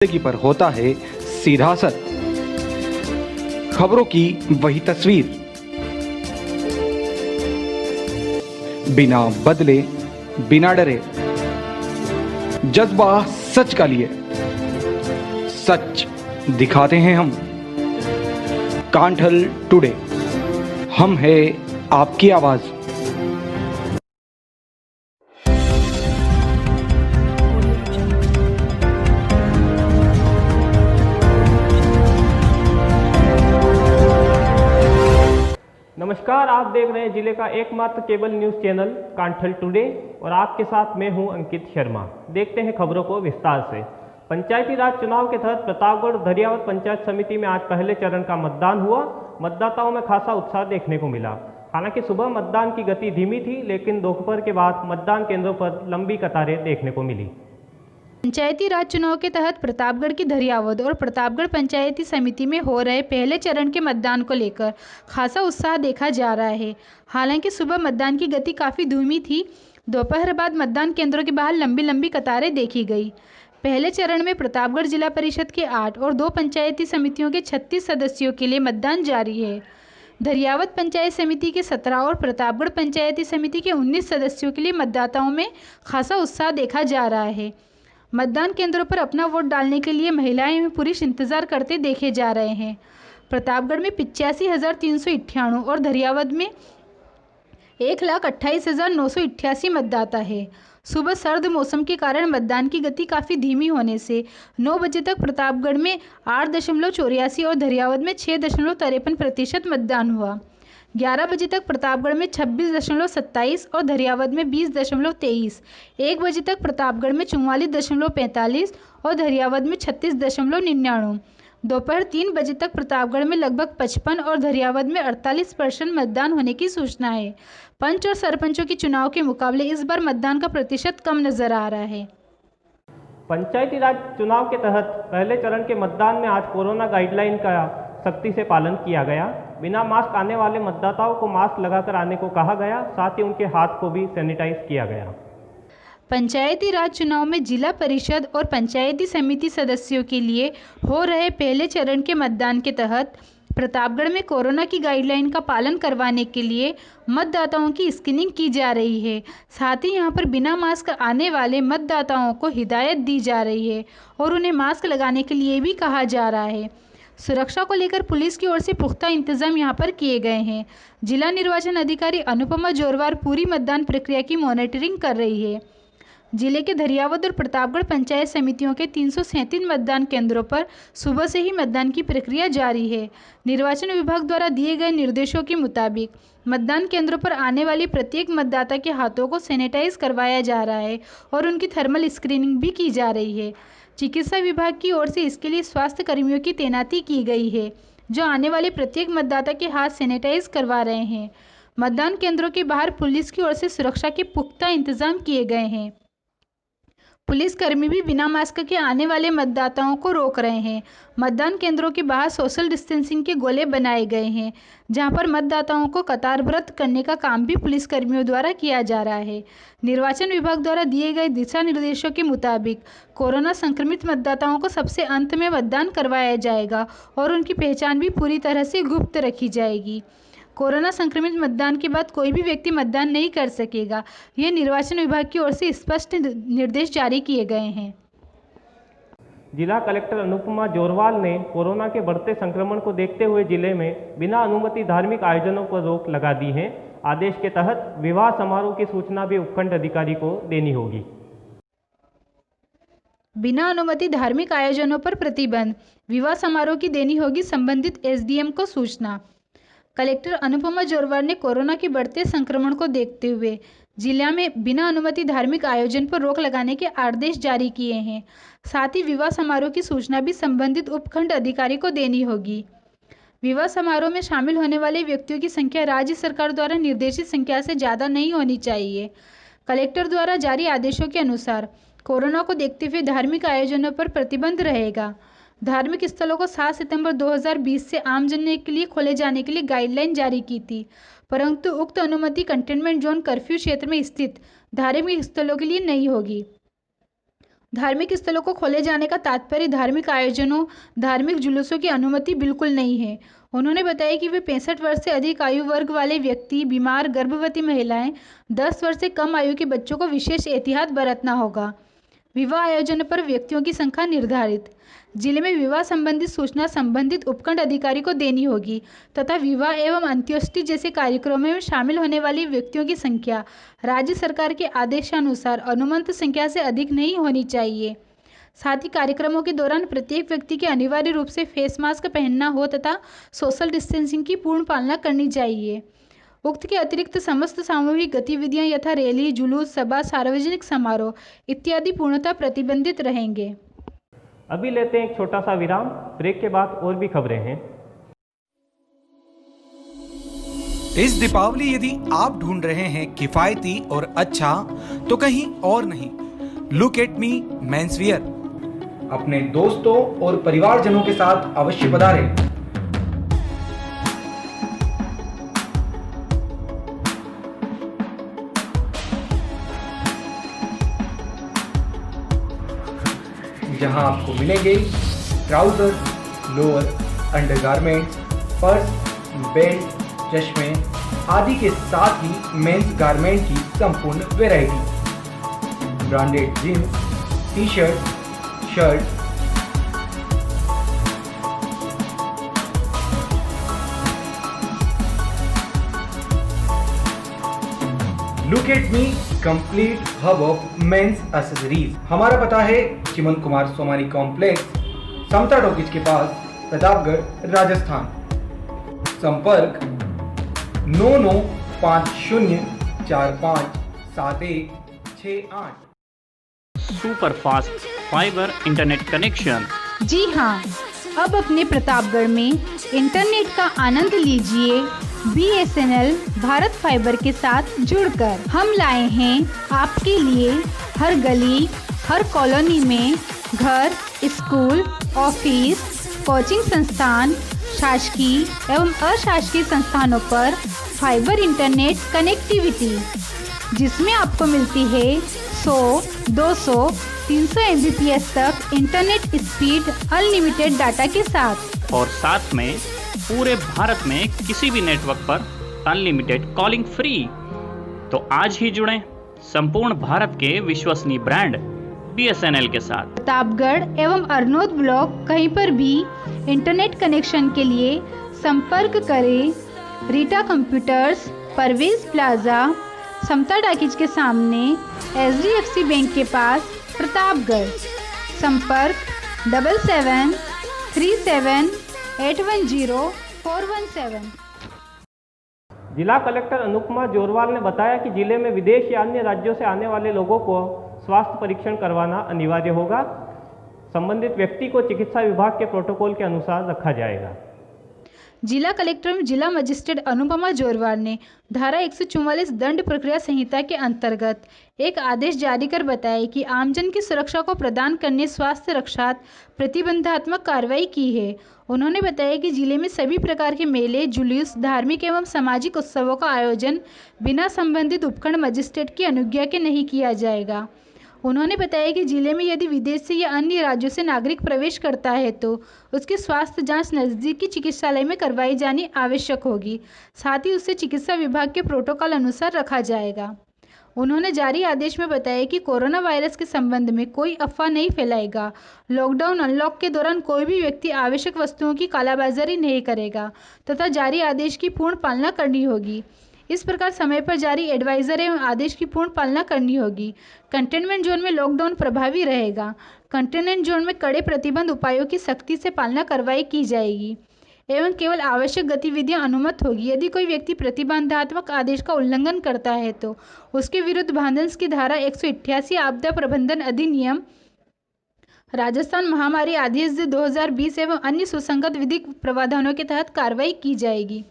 जिंदगी पर होता है सीधा असर। खबरों की वही तस्वीर, बिना बदले बिना डरे, जज्बा सच का लिए, सच दिखाते हैं हम। कांठल टुडे, हम है आपकी आवाज। नमस्कार, आप देख रहे हैं जिले का एकमात्र cable news channel Kanthal today और आपके साथ मैं हूं अंकित शर्मा। देखते हैं खबरों को विस्तार से। पंचायती राज चुनाव के तहत प्रतापगढ़ धरियावद पंचायत समिति में आज पहले चरण का मतदान हुआ। मतदाताओं में खासा उत्साह देखने को मिला। हालांकि सुबह मतदान की गति धीमी थी, लेकिन दोपहर के बाद मतदान केंद्रों पर लंबी कतारें देखने को मिली। पंचायती राज चुनाव के तहत प्रतापगढ़ की धरियावद और प्रतापगढ़ पंचायती समिति में हो रहे पहले चरण के मतदान को लेकर खासा उत्साह देखा जा रहा है। हालांकि सुबह मतदान की गति काफ़ी धीमी थी। दोपहर बाद मतदान केंद्रों के बाहर लंबी लंबी कतारें देखी गई। पहले चरण में प्रतापगढ़ जिला परिषद के 8 और 2 पंचायती समितियों के 36 सदस्यों के लिए मतदान जारी है। धरियावद पंचायत समिति के 17 और प्रतापगढ़ पंचायती समिति के 19 सदस्यों के लिए मतदाताओं में खासा उत्साह देखा जा रहा है। मतदान केंद्रों पर अपना वोट डालने के लिए महिलाएं एवं पुरुष इंतजार करते देखे जा रहे हैं। प्रतापगढ़ में 85,398 और धरियावद में 1,28,988 मतदाता है। सुबह सर्द मौसम के कारण मतदान की गति काफ़ी धीमी होने से 9 बजे तक प्रतापगढ़ में 8.84 और धरियावद में 6.53% मतदान हुआ। 11 बजे तक प्रतापगढ़ में 26.27 और धरियावद में 20.23। 1 बजे तक प्रतापगढ़ में 44.45 और धरियावद में 36.99। दोपहर 3 बजे तक प्रतापगढ़ में लगभग 55 और धरियावद में 48% मतदान होने की सूचना है। पंच और सरपंचों के चुनाव के मुकाबले इस बार मतदान का प्रतिशत कम नजर आ रहा है। पंचायती राज चुनाव के तहत पहले चरण के मतदान में आज कोरोना गाइडलाइन का सख्ती से पालन किया गया। बिना मास्क आने वाले मतदाताओं को मास्क लगाकर आने को कहा गया। साथ ही उनके हाथ को भी सैनिटाइज किया गया। पंचायती राज चुनाव में जिला परिषद और पंचायती समिति सदस्यों के लिए हो रहे पहले चरण के मतदान के तहत प्रतापगढ़ में कोरोना की गाइडलाइन का पालन करवाने के लिए मतदाताओं की स्क्रीनिंग की जा रही है। साथ ही यहां पर बिना मास्क आने वाले मतदाताओं को हिदायत दी जा रही है और उन्हें मास्क लगाने के लिए भी कहा जा रहा है। सुरक्षा को लेकर पुलिस की ओर से पुख्ता इंतजाम यहां पर किए गए हैं। जिला निर्वाचन अधिकारी अनुपमा जोरवार पूरी मतदान प्रक्रिया की मॉनिटरिंग कर रही है। जिले के धरियावद और प्रतापगढ़ पंचायत समितियों के 337 मतदान केंद्रों पर सुबह से ही मतदान की प्रक्रिया जारी है। निर्वाचन विभाग द्वारा दिए गए निर्देशों के मुताबिक मतदान केंद्रों पर आने वाली प्रत्येक मतदाता के हाथों को सैनिटाइज करवाया जा रहा है और उनकी थर्मल स्क्रीनिंग भी की जा रही है। चिकित्सा विभाग की ओर से इसके लिए स्वास्थ्य कर्मियों की तैनाती की गई है, जो आने वाले प्रत्येक मतदाता के हाथ सैनिटाइज करवा रहे हैं। मतदान केंद्रों के बाहर पुलिस की ओर से सुरक्षा के पुख्ता इंतजाम किए गए हैं। पुलिसकर्मी भी बिना मास्क के आने वाले मतदाताओं को रोक रहे हैं। मतदान केंद्रों के बाहर सोशल डिस्टेंसिंग के गोले बनाए गए हैं, जहां पर मतदाताओं को कतारबद्ध करने का काम भी पुलिसकर्मियों द्वारा किया जा रहा है। निर्वाचन विभाग द्वारा दिए गए दिशा निर्देशों के मुताबिक कोरोना संक्रमित मतदाताओं को सबसे अंत में मतदान करवाया जाएगा और उनकी पहचान भी पूरी तरह से गुप्त रखी जाएगी। कोरोना संक्रमित मतदान के बाद कोई भी व्यक्ति मतदान नहीं कर सकेगा। यह निर्वाचन विभाग की ओर से स्पष्ट निर्देश जारी किए गए हैं। जिला कलेक्टर अनुपमा जोरवाल ने कोरोना के बढ़ते संक्रमण को देखते हुए जिले में बिना अनुमति धार्मिक आयोजनों पर रोक लगा दी है। आदेश के तहत विवाह समारोह की सूचना भी उपखंड अधिकारी को देनी होगी। बिना अनुमति धार्मिक आयोजनों पर प्रतिबंध, विवाह समारोह की देनी होगी संबंधित एसडीएम को सूचना। कलेक्टर अनुपमा जोरवाल ने कोरोना के बढ़ते संक्रमण को देखते हुए जिला में बिना अनुमति धार्मिक आयोजन पर रोक लगाने के आदेश जारी किए हैं। साथ ही विवाह समारोह की सूचना भी संबंधित उपखंड अधिकारी को देनी होगी। विवाह समारोह में शामिल होने वाले व्यक्तियों की संख्या राज्य सरकार द्वारा निर्देशित संख्या से ज़्यादा नहीं होनी चाहिए। कलेक्टर द्वारा जारी आदेशों के अनुसार कोरोना को देखते हुए धार्मिक आयोजनों पर प्रतिबंध रहेगा। धार्मिक स्थलों को 7 सितंबर 2020 से आम जनता के लिए खोले जाने के लिए गाइडलाइन जारी की थी, परंतु उक्त अनुमति कंटेनमेंट जोन कर्फ्यू क्षेत्र में स्थित धार्मिक स्थलों के लिए नहीं होगी। धार्मिक स्थलों को खोले जाने का तात्पर्य धार्मिक आयोजनों, धार्मिक जुलूसों की अनुमति बिल्कुल नहीं है। उन्होंने बताया कि वे 65 वर्ष से अधिक आयु वर्ग वाले व्यक्ति, बीमार, गर्भवती महिलाएं, 10 वर्ष से कम आयु के बच्चों को विशेष एहतियात बरतना होगा। विवाह आयोजन पर व्यक्तियों की संख्या निर्धारित। जिले में विवाह संबंधित सूचना संबंधित उपखंड अधिकारी को देनी होगी तथा विवाह एवं अंत्येष्टि जैसे कार्यक्रमों में शामिल होने वाली व्यक्तियों की संख्या राज्य सरकार के आदेशानुसार अनुमत संख्या से अधिक नहीं होनी चाहिए। साथ ही कार्यक्रमों के दौरान प्रत्येक व्यक्ति के अनिवार्य रूप से फेस मास्क पहनना हो तथा सोशल डिस्टेंसिंग की पूर्ण पालना करनी चाहिए। उक्त के अतिरिक्त समस्त सामूहिक गतिविधियां यथा रैली, जुलूस, सभा, सार्वजनिक समारोह इत्यादि पूर्णतः प्रतिबंधित रहेंगे। अभी लेते हैं एक छोटा सा विराम। ब्रेक के बाद और भी खबरें हैं। इस दीपावली यदि आप ढूंढ रहे हैं किफायती और अच्छा, तो कहीं और नहीं, लुक एट मी मेंसवियर। अपने दोस्तों और परिवारजनों के साथ अवश्य पधारें। जहां आपको मिलेंगे trouser, lower, undergarments, purse, belt, चश्मे आदि के साथ ही मेंस गारमेंट की संपूर्ण variety, branded jeans, T shirt, shirt, look at me complete hub of men's accessories. हमारा पता है चिमन कुमार सोमानी कॉम्प्लेक्स, समता टॉकीज के पास, प्रतापगढ़, राजस्थान। संपर्क 9950457168। Super fast fibre internet connection. जी हाँ, अब अपने प्रतापगढ़ में इंटरनेट का आनंद लीजिए BSNL भारत फाइबर के साथ जुड़कर। हम लाए हैं आपके लिए हर गली, हर कॉलोनी में घर, स्कूल, ऑफिस, कोचिंग संस्थान, शासकीय एवं अशासकीय संस्थानों पर फाइबर इंटरनेट कनेक्टिविटी, जिसमें आपको मिलती है 100, 200, 300 MBPS तक इंटरनेट स्पीड अनलिमिटेड डाटा के साथ, और साथ में पूरे भारत में किसी भी नेटवर्क पर अनलिमिटेड कॉलिंग फ्री। तो आज ही जुड़ें संपूर्ण भारत के विश्वसनीय ब्रांड BSNL के साथ। प्रतापगढ़ एवं अरनोद ब्लॉक कहीं पर भी इंटरनेट कनेक्शन के लिए संपर्क करें रीटा कंप्यूटर्स, परवेज प्लाजा, समता टाकीज के सामने, HDFC बैंक के पास, प्रतापगढ़। संपर्क 7737810417। जिला कलेक्टर अनुपमा जोरवाल ने बताया कि जिले में विदेश या अन्य राज्यों से आने वाले लोगों को स्वास्थ्य परीक्षण करवाना अनिवार्य होगा। संबंधित व्यक्ति को चिकित्सा विभाग के प्रोटोकॉल के अनुसार रखा जाएगा। जिला कलेक्टर एवं जिला मजिस्ट्रेट अनुपमा जोरवाल ने धारा 144 दंड प्रक्रिया संहिता के अंतर्गत एक आदेश जारी कर बताया कि आमजन की सुरक्षा को प्रदान करने स्वास्थ्य रक्षा प्रतिबंधात्मक कार्रवाई की है। उन्होंने बताया कि जिले में सभी प्रकार के मेले, जुलूस, धार्मिक एवं सामाजिक उत्सवों का आयोजन बिना संबंधित उपखंड मजिस्ट्रेट की अनुज्ञा के नहीं किया जाएगा। उन्होंने बताया कि जिले में यदि विदेश से या अन्य राज्यों से नागरिक प्रवेश करता है तो उसकी स्वास्थ्य जांच नज़दीकी चिकित्सालय में करवाई जानी आवश्यक होगी। साथ ही उसे चिकित्सा विभाग के प्रोटोकॉल अनुसार रखा जाएगा। उन्होंने जारी आदेश में बताया कि कोरोना वायरस के संबंध में कोई अफवाह नहीं फैलाएगा। लॉकडाउन अनलॉक के दौरान कोई भी व्यक्ति आवश्यक वस्तुओं की कालाबाजारी नहीं करेगा तथा जारी आदेश की पूर्ण पालना करनी होगी। इस प्रकार समय पर जारी एडवाइजर एवं आदेश की पूर्ण पालना करनी होगी। कंटेनमेंट जोन में लॉकडाउन प्रभावी रहेगा। कंटेनमेंट जोन में कड़े प्रतिबंध उपायों की सख्ती से पालना करवाई की जाएगी एवं केवल आवश्यक गतिविधियां अनुमत होगी। यदि कोई व्यक्ति प्रतिबंधात्मक आदेश का उल्लंघन करता है तो उसके विरुद्ध भांदस की धारा 188 आपदा प्रबंधन अधिनियम, राजस्थान महामारी आदेश 2020 एवं अन्य सुसंगत विधिक प्रावधानों के तहत कार्रवाई की जाएगी।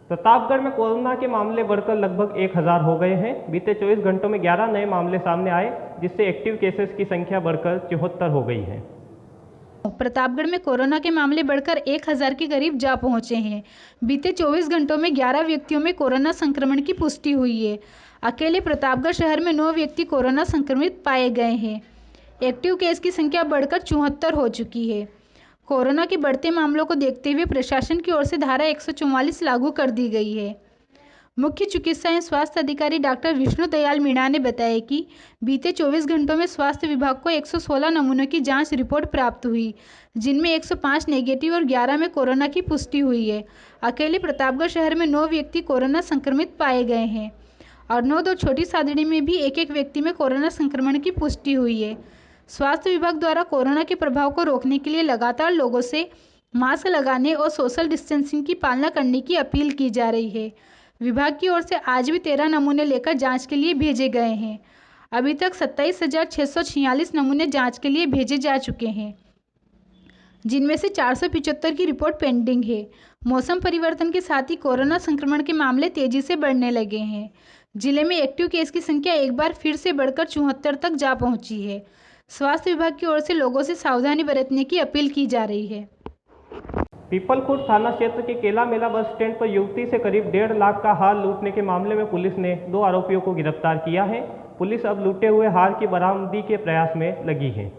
प्रतापगढ़ में कोरोना के मामले बढ़कर लगभग 1000 हो गए हैं। बीते 24 घंटों में 11 नए मामले सामने आए, जिससे एक्टिव केसेस की संख्या बढ़कर 74 हो गई है। प्रतापगढ़ में कोरोना के मामले बढ़कर 1000 के करीब जा पहुंचे हैं। बीते 24 घंटों में 11 व्यक्तियों में कोरोना संक्रमण की पुष्टि हुई है। अकेले प्रतापगढ़ शहर में 9 व्यक्ति कोरोना संक्रमित पाए गए हैं। एक्टिव केस की संख्या बढ़कर 74 हो चुकी है। कोरोना के बढ़ते मामलों को देखते हुए प्रशासन की ओर से धारा 144 लागू कर दी गई है। मुख्य चिकित्सा एवं स्वास्थ्य अधिकारी डॉक्टर विष्णु दयाल मीणा ने बताया कि बीते 24 घंटों में स्वास्थ्य विभाग को 116 नमूनों की जांच रिपोर्ट प्राप्त हुई, जिनमें 105 नेगेटिव और 11 में कोरोना की पुष्टि हुई है। अकेले प्रतापगढ़ शहर में 9 व्यक्ति कोरोना संक्रमित पाए गए हैं और 9 छोटी सादड़ी में भी एक व्यक्ति में कोरोना संक्रमण की पुष्टि हुई है। स्वास्थ्य विभाग द्वारा कोरोना के प्रभाव को रोकने के लिए लगातार लोगों से मास्क लगाने और सोशल डिस्टेंसिंग की पालना करने की अपील की जा रही है। विभाग की ओर से आज भी 13 नमूने लेकर जांच के लिए भेजे गए हैं। अभी तक 27,646 नमूने जांच के लिए भेजे जा चुके हैं, जिनमें से 475 की रिपोर्ट पेंडिंग है। मौसम परिवर्तन के साथ ही कोरोना संक्रमण के मामले तेजी से बढ़ने लगे हैं। जिले में एक्टिव केस की संख्या एक बार फिर से बढ़कर 74 तक जा पहुंची है। स्वास्थ्य विभाग की ओर से लोगों से सावधानी बरतने की अपील की जा रही है। पीपलखुर्द थाना क्षेत्र के केला मेला बस स्टैंड पर युवती से करीब 1.5 लाख का हार लूटने के मामले में पुलिस ने 2 आरोपियों को गिरफ्तार किया है। पुलिस अब लूटे हुए हार की बरामदगी के प्रयास में लगी है।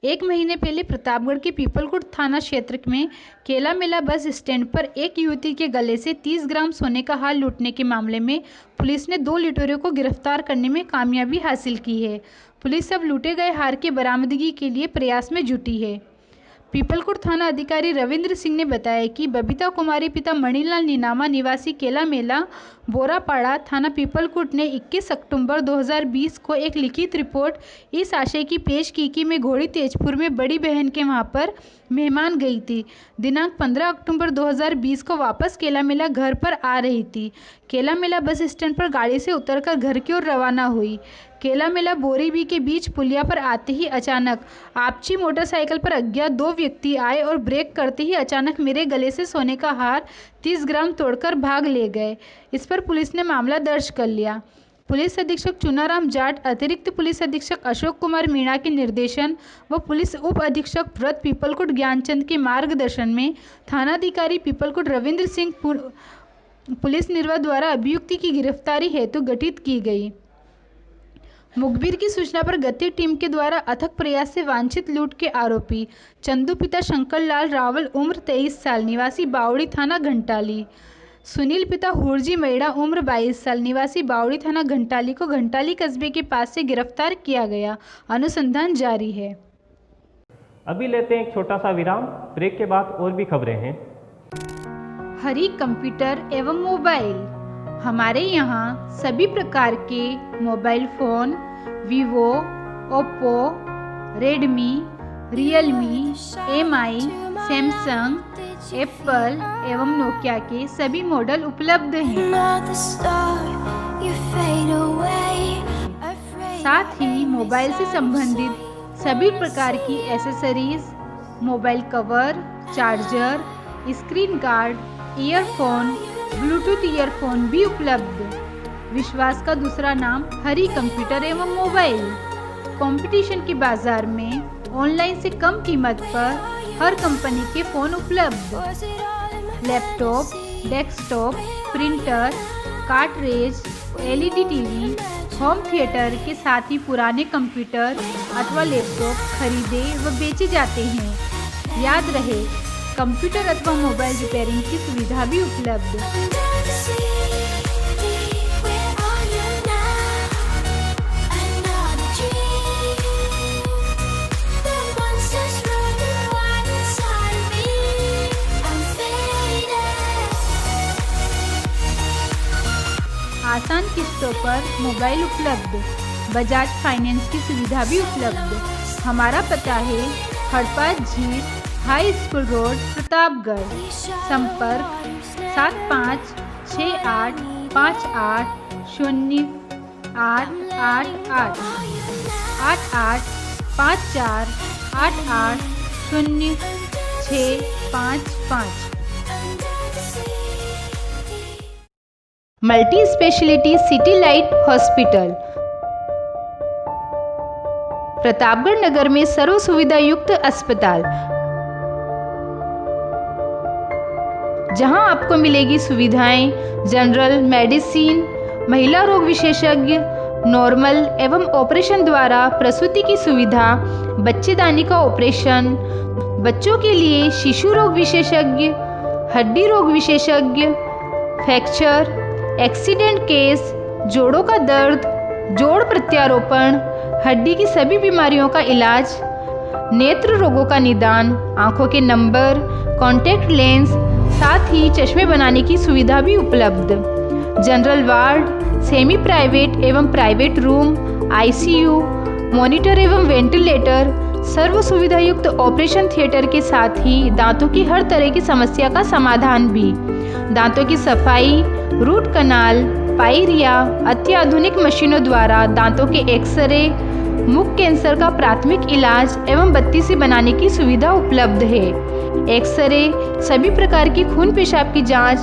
1 महीने पहले प्रतापगढ़ के पीपलखुर्द थाना क्षेत्र में केला मेला बस स्टैंड पर एक युवती के गले से 30 ग्राम सोने का हार लूटने के मामले में पुलिस ने 2 लुटेरों को गिरफ्तार करने में कामयाबी हासिल की है। पुलिस अब लूटे गए हार की बरामदगी के लिए प्रयास में जुटी है। पीपलखुर्द थाना अधिकारी रविंद्र सिंह ने बताया कि बबीता कुमारी पिता मणिलाल नीनामा निवासी केला मेला बोरापाड़ा थाना पीपलखुर्द ने 21 अक्टूबर 2020 को एक लिखित रिपोर्ट इस आशय की पेश की कि मैं घोड़ी तेजपुर में बड़ी बहन के वहां पर मेहमान गई थी। दिनांक 15 अक्टूबर 2020 को वापस केला मेला घर पर आ रही थी। केला मेला बस स्टैंड पर गाड़ी से उतरकर घर की ओर रवाना हुई। केला मेला बोरीबी के बीच पुलिया पर आते ही अचानक आपची मोटरसाइकिल पर अज्ञात 2 व्यक्ति आए और ब्रेक करते ही अचानक मेरे गले से सोने का हार 30 ग्राम तोड़कर भाग ले गए। इस पर पुलिस ने मामला दर्ज कर लिया। पुलिस अधीक्षक चुनाराम जाट, अतिरिक्त पुलिस अधीक्षक अशोक कुमार मीणा के निर्देशन व पुलिस उप अधीक्षक व्रत पीपलखुर्द ज्ञानचंद के मार्गदर्शन में थानाधिकारी पीपलखुर्द रविंद्र सिंह पुलिस निर्वाह द्वारा अभियुक्ति की गिरफ्तारी हेतु गठित की गई। मुखबिर की सूचना पर गति टीम के द्वारा अथक प्रयास से वांछित लूट के आरोपी चंदू पिता शंकर लाल रावल उम्र 23 साल निवासी बावड़ी थाना घंटाली, सुनील पिता हुरजी मैड़ा उम्र 22 साल निवासी बावड़ी थाना घंटाली को घंटाली कस्बे के पास से गिरफ्तार किया गया। अनुसंधान जारी है। अभी लेते हैं एक छोटा सा विराम। ब्रेक के बाद और भी खबरें हैं। हरी कंप्यूटर एवं मोबाइल। हमारे यहाँ सभी प्रकार के mobile phone Vivo, Oppo, Redmi, Realme, MI, Samsung, Apple एवं नोकिया के सभी मॉडल उपलब्ध हैं। साथ ही मोबाइल से संबंधित सभी प्रकार की accessories, mobile cover, charger, screen guard, earphone, Bluetooth earphone भी उपलब्ध। विश्वास का दूसरा नाम हरी कंप्यूटर एवं मोबाइल। कंपटीशन के बाजार में ऑनलाइन से कम कीमत पर हर कंपनी के फ़ोन उपलब्ध। Laptop, desktop, printer, cartridge, LED TV, home theatre के साथ ही पुराने कंप्यूटर अथवा लैपटॉप खरीदे व बेचे जाते हैं। याद रहे, कंप्यूटर अथवा मोबाइल रिपेयरिंग की सुविधा भी उपलब्ध। आसान किस्तों पर मोबाइल उपलब्ध। बजाज फाइनेंस की सुविधा भी उपलब्ध। हमारा पता है हड़पा झील हाई स्कूल रोड, प्रतापगढ़। संपर्क 7568580888 8854880655। Multi speciality city light hospital Pratapgarh नगर में सर्व सुविधा युक्त अस्पताल, जहां आपको मिलेगी सुविधाएं जनरल मेडिसिन, महिला रोग विशेषज्ञ, नॉर्मल एवं ऑपरेशन द्वारा प्रसूति की सुविधा, बच्चेदानी का ऑपरेशन, बच्चों के लिए शिशु रोग विशेषज्ञ, हड्डी रोग विशेषज्ञ, फ्रैक्चर, एक्सीडेंट केस, जोड़ों का दर्द, जोड़ प्रत्यारोपण, हड्डी की सभी बीमारियों का इलाज, नेत्र रोगों का निदान, आंखों के नंबर, कॉन्टैक्ट लेंस, साथ ही चश्मे बनाने की सुविधा भी उपलब्ध। जनरल वार्ड, सेमी प्राइवेट एवं प्राइवेट रूम, आईसीयू, मॉनिटर एवं वेंटिलेटर, सर्व सुविधा युक्त ऑपरेशन थिएटर के साथ ही दांतों की हर तरह की समस्या का समाधान भी। दांतों की सफाई, रूट कनाल, पायरिया, अत्याधुनिक मशीनों द्वारा दांतों के एक्सरे, मुख कैंसर का प्राथमिक इलाज एवं बत्ती से बनाने की सुविधा उपलब्ध है। एक्सरे, सभी प्रकार की खून पेशाब की जांच,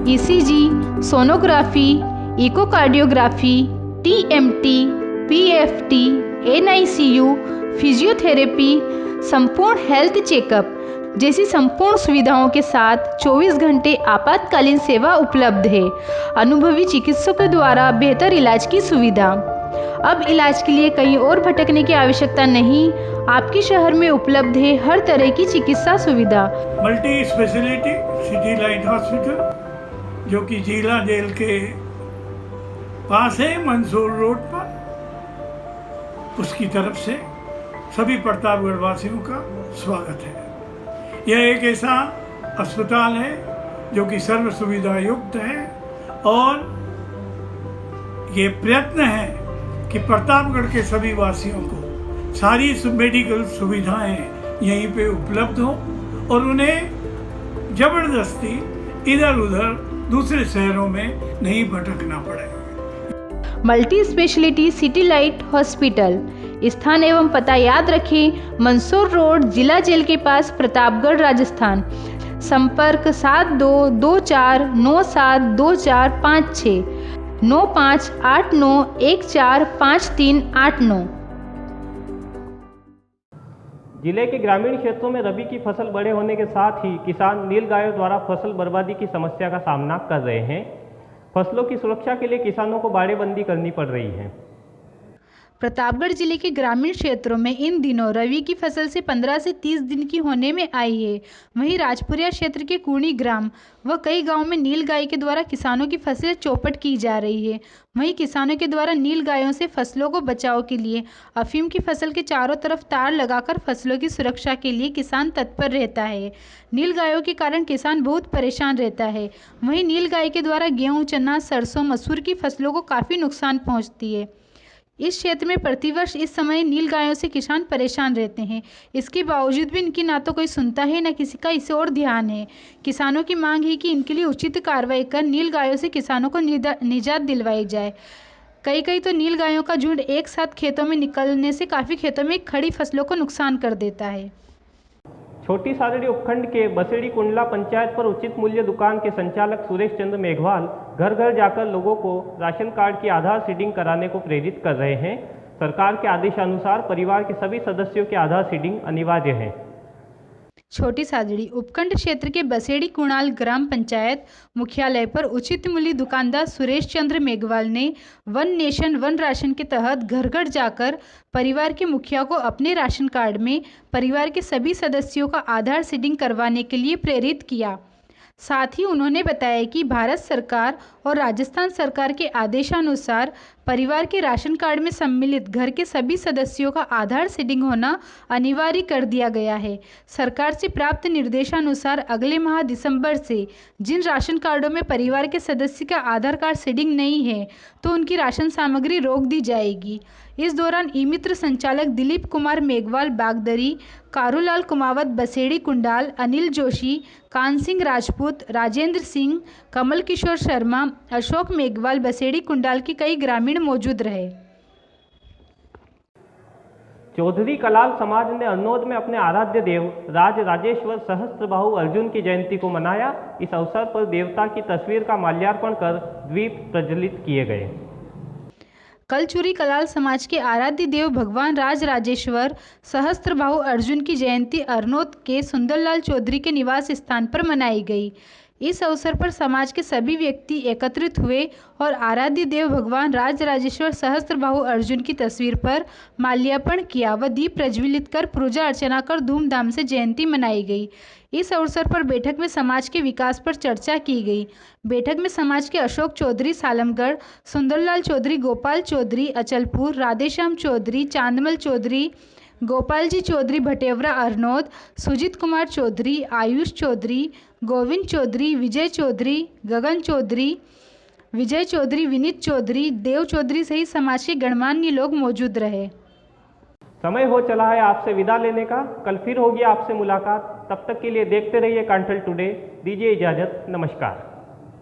ECG, sonography, echocardiography, TMT, PFT, NICU, physiotherapy, संपूर्ण हेल्थ चेकअप जैसी संपूर्ण सुविधाओं के साथ 24 घंटे आपातकालीन सेवा उपलब्ध है। अनुभवी चिकित्सकों द्वारा बेहतर इलाज की सुविधा। अब इलाज के लिए कहीं और भटकने की आवश्यकता नहीं, आपके शहर में उपलब्ध है हर तरह की चिकित्सा सुविधा। Multi speciality city light hospital जो कि जिला जेल के पास है, मंसूर रोड पर, उसकी तरफ से सभी प्रतापगढ़ वासियों का स्वागत है। यह एक ऐसा अस्पताल है जो कि सर्व सुविधा युक्त है और ये प्रयत्न है कि प्रतापगढ़ के सभी वासियों को सारी मेडिकल सुविधाएं यहीं पे उपलब्ध हो और उन्हें जबरदस्ती इधर उधर दूसरे शहरों में नहीं भटकना पड़े। Multi speciality city light hospital, स्थान एवं पता याद रखें, मंसूर रोड, जिला जेल के पास, प्रतापगढ़, राजस्थान। संपर्क 7224972456 9589145389। जिले के ग्रामीण क्षेत्रों में रबी की फसल बड़े होने के साथ ही किसान नीलगायों द्वारा फसल बर्बादी की समस्या का सामना कर रहे हैं। फसलों की सुरक्षा के लिए किसानों को बाड़ेबंदी करनी पड़ रही है। प्रतापगढ़ जिले के ग्रामीण क्षेत्रों में इन दिनों रबी की फसल से 15 से 30 दिन की होने में आई है। वहीं राजपुरिया क्षेत्र के कुर्णी ग्राम व कई गांवों में नील गाय के द्वारा किसानों की फसलें चौपट की जा रही है। वहीं किसानों के द्वारा नील गायों से फसलों को बचाव के लिए अफीम की फसल के चारों तरफ तार लगाकर फसलों की सुरक्षा के लिए किसान तत्पर रहता है। नील गायों के कारण किसान बहुत परेशान रहता है। वहीं नील गाय के द्वारा गेहूँ, चना, सरसों, मसूर की फसलों को काफ़ी नुकसान पहुँचती है। इस क्षेत्र में प्रतिवर्ष इस समय नील गायों से किसान परेशान रहते हैं। इसके बावजूद भी इनकी ना तो कोई सुनता है, ना किसी का इस ओर ध्यान है। किसानों की मांग है कि इनके लिए उचित कार्रवाई कर नील गायों से किसानों को निजात दिलवाई जाए। कई तो नील गायों का झुंड एक साथ खेतों में निकलने से काफ़ी खेतों में खड़ी फसलों को नुकसान कर देता है। छोटी सादड़ी उपखंड के बसेड़ी कुंडला पंचायत पर उचित मूल्य दुकान के संचालक सुरेश चंद्र मेघवाल घर घर जाकर लोगों को राशन कार्ड की आधार सीडिंग कराने को प्रेरित कर रहे हैं। सरकार के आदेशानुसार परिवार के सभी सदस्यों की आधार सीडिंग अनिवार्य है। छोटी सादड़ी उपखंड क्षेत्र के बसेड़ी कुणाल ग्राम पंचायत मुख्यालय पर उचित मूल्य दुकानदार सुरेश चंद्र मेघवाल ने वन नेशन वन राशन के तहत घर घर जाकर परिवार के मुखिया को अपने राशन कार्ड में परिवार के सभी सदस्यों का आधार सीडिंग करवाने के लिए प्रेरित किया। साथ ही उन्होंने बताया कि भारत सरकार और राजस्थान सरकार के आदेशानुसार परिवार के राशन कार्ड में सम्मिलित घर के सभी सदस्यों का आधार सीडिंग होना अनिवार्य कर दिया गया है। सरकार से प्राप्त निर्देशानुसार अगले माह दिसंबर से जिन राशन कार्डों में परिवार के सदस्य का आधार कार्ड सीडिंग नहीं है तो उनकी राशन सामग्री रोक दी जाएगी। इस दौरान ई मित्र संचालक दिलीप कुमार मेघवाल बागदरी, कारूलाल कुमावत बसेड़ी कुंडाल, अनिल जोशी, कान सिंह राजपूत, राजेंद्र सिंह, कमल किशोर शर्मा, अशोक मेघवाल बसेड़ी कुंडाल के कई ग्रामीण मौजूद रहे। चौधरी कलाल समाज ने अरनोद में अपने आराध्य देव राज राजेश्वर सहस्त्रबाहु अर्जुन की जयंती को मनाया। इस अवसर पर देवता की तस्वीर का माल्यार्पण कर दीप प्रज्वलित किए गए। कलचुरी कलाल समाज के आराध्य देव भगवान राज राजेश्वर सहस्त्रबाहु अर्जुन की जयंती अरनोद के सुंदरलाल चौधरी के निवास स्थान पर मनाई गई। इस अवसर पर समाज के सभी व्यक्ति एकत्रित हुए और आराध्य देव भगवान राजराजेश्वर सहस्त्रबाहु अर्जुन की तस्वीर पर माल्यार्पण किया व दीप प्रज्वलित कर पूजा अर्चना कर धूमधाम से जयंती मनाई गई। इस अवसर पर बैठक में समाज के विकास पर चर्चा की गई। बैठक में समाज के अशोक चौधरी सालमगढ़, सुंदरलाल चौधरी, गोपाल चौधरी अचलपुर, राधेश्याम चौधरी, चांदमल चौधरी, गोपाल जी चौधरी भटेवरा अरनोद, सुजीत कुमार चौधरी, आयुष चौधरी, गोविंद चौधरी, विजय चौधरी, गगन चौधरी, विजय चौधरी, विनीत चौधरी, देव चौधरी सहित समाज के गणमान्य लोग मौजूद रहे। समय हो चला है आपसे विदा लेने का। कल फिर होगी आपसे मुलाकात। तब तक के लिए देखते रहिए कांठल टुडे। दीजिए इजाजत। नमस्कार।